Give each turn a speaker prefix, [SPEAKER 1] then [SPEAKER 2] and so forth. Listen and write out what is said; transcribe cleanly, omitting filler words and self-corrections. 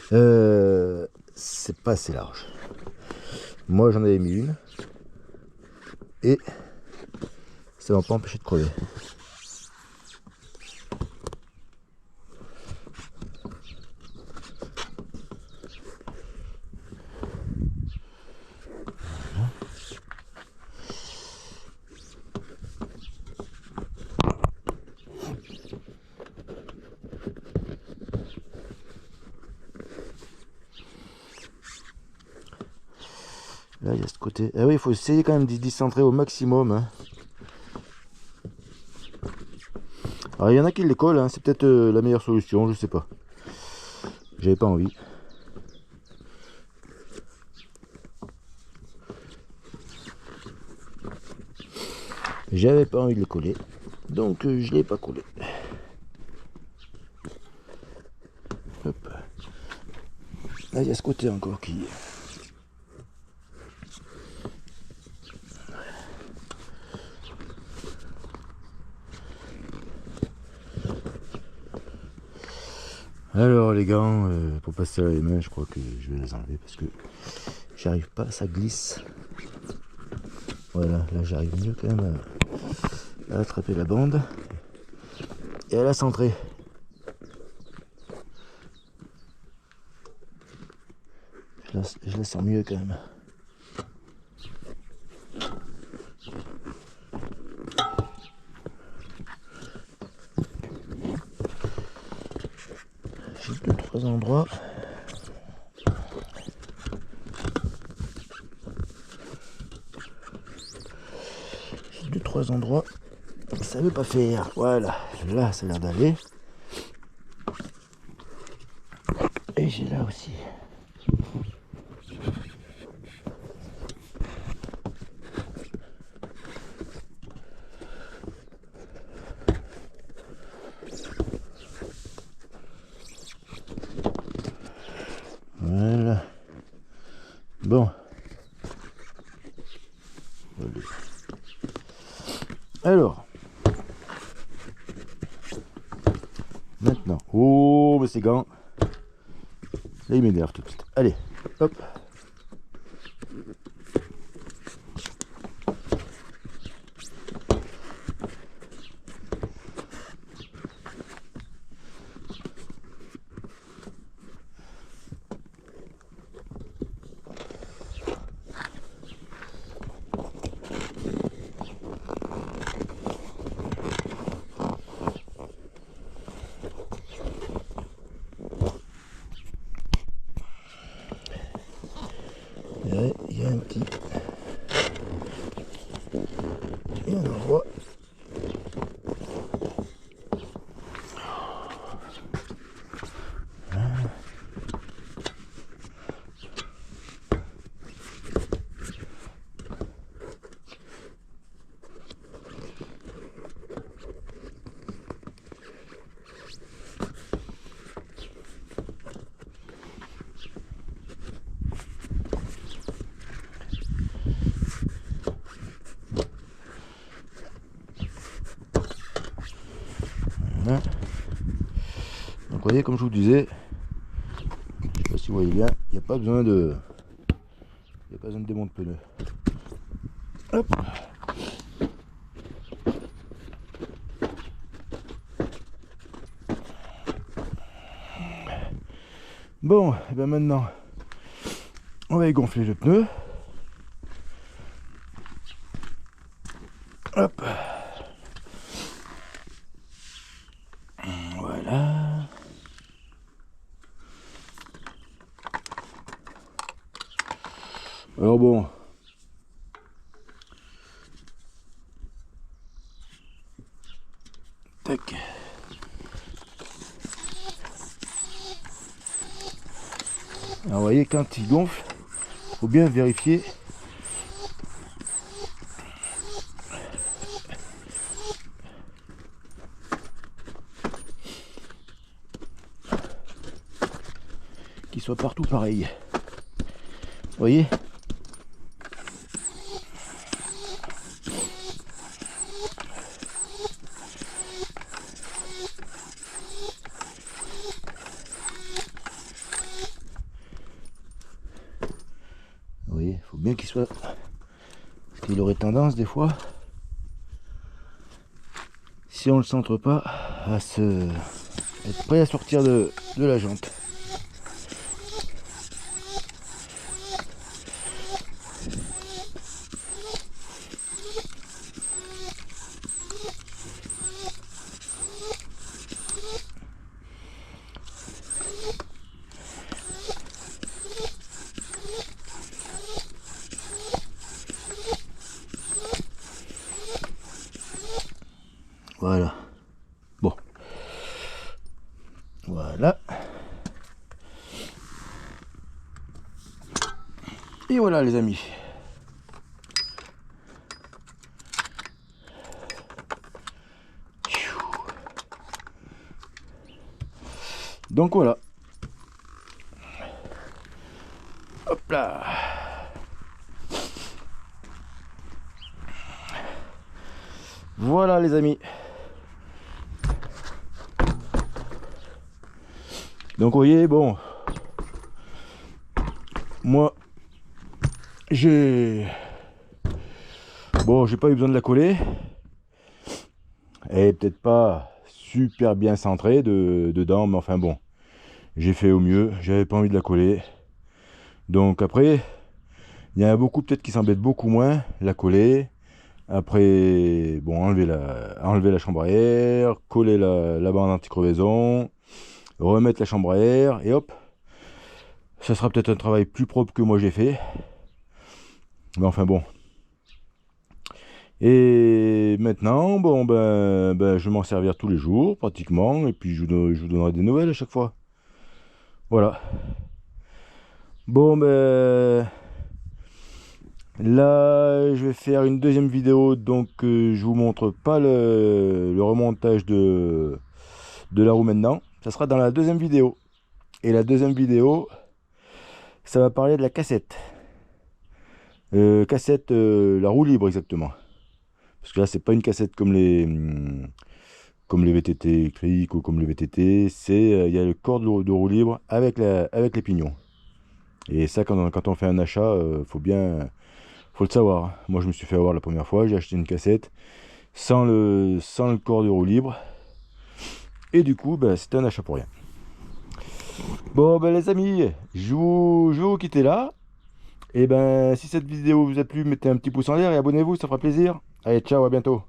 [SPEAKER 1] C'est pas assez large. Moi j'en avais mis une et ça m'a pas empêché de crever. Là il y a ce côté. Ah oui, il faut essayer quand même d'y décentrer au maximum. Hein. Alors il y en a qui les collent, hein. C'est peut-être la meilleure solution, je sais pas. J'avais pas envie. J'avais pas envie de les coller, donc je l'ai pas collé. Hop. Là il y a ce côté encore qui... Alors les gants, pour passer à les mains, je crois que je vais les enlever parce que j'arrive pas, ça glisse. Voilà, là j'arrive mieux quand même à attraper la bande et à la centrer. Je la sens mieux quand même. J'ai 2-3 endroits. J'ai 2-3 endroits. Ça veut pas faire. Voilà, là ça a l'air d'aller. Et j'ai là aussi. Voilà. Bon. Alors. Maintenant. Oh, mais ces gants. Là, il m'énerve tout de suite. Allez, hop. Il y a un petit... Il y a un endroit. Voilà. Donc vous voyez, comme je vous disais, je sais pas si vous voyez bien, il n'y a pas besoin de... Il n'y a pas besoin de démonter pneus. Hop. Bon, et bien maintenant, on va y gonfler le pneu. Hop. Voilà. Alors bon. Tac. Alors vous voyez, quand il gonfle, il faut bien vérifier qu'il soit partout pareil. Vous voyez? faut bien qu'il soit... Parce qu'il aurait tendance des fois, si on le centre pas, à être prêt à sortir de la jante. Voilà. Bon. Voilà. Et voilà les amis. Donc voilà. Hop là. Voilà les amis. Donc vous voyez, bon, moi j'ai pas eu besoin de la coller. Elle est peut-être pas super bien centrée dedans, mais enfin bon, j'ai fait au mieux, j'avais pas envie de la coller. Donc après, il y en a beaucoup peut-être qui s'embêtent beaucoup moins, la coller. Après, bon, enlever la chambre à air, coller la bande anti-crevaison, remettre la chambre à air, et hop, ça sera peut-être un travail plus propre que moi j'ai fait. Mais enfin bon. Et maintenant, bon, je vais m'en servir tous les jours, pratiquement, et puis je vous donnerai des nouvelles à chaque fois. Voilà. Bon, là, je vais faire une deuxième vidéo, donc je vous montre pas le remontage de la roue maintenant. Ça sera dans la deuxième vidéo. Et la deuxième vidéo, ça va parler de la cassette. La roue libre exactement. Parce que là, c'est pas une cassette comme les VTT électriques ou comme les VTT. Il y a le corps de roue libre avec les pignons. Et ça, quand on fait un achat, faut le savoir. Moi, je me suis fait avoir la première fois. J'ai acheté une cassette sans le corps de roue libre. Et du coup, c'était un achat pour rien. Bon, les amis, je vais vous quitter là. Et si cette vidéo vous a plu, mettez un petit pouce en l'air et abonnez-vous, ça fera plaisir. Allez, ciao, à bientôt.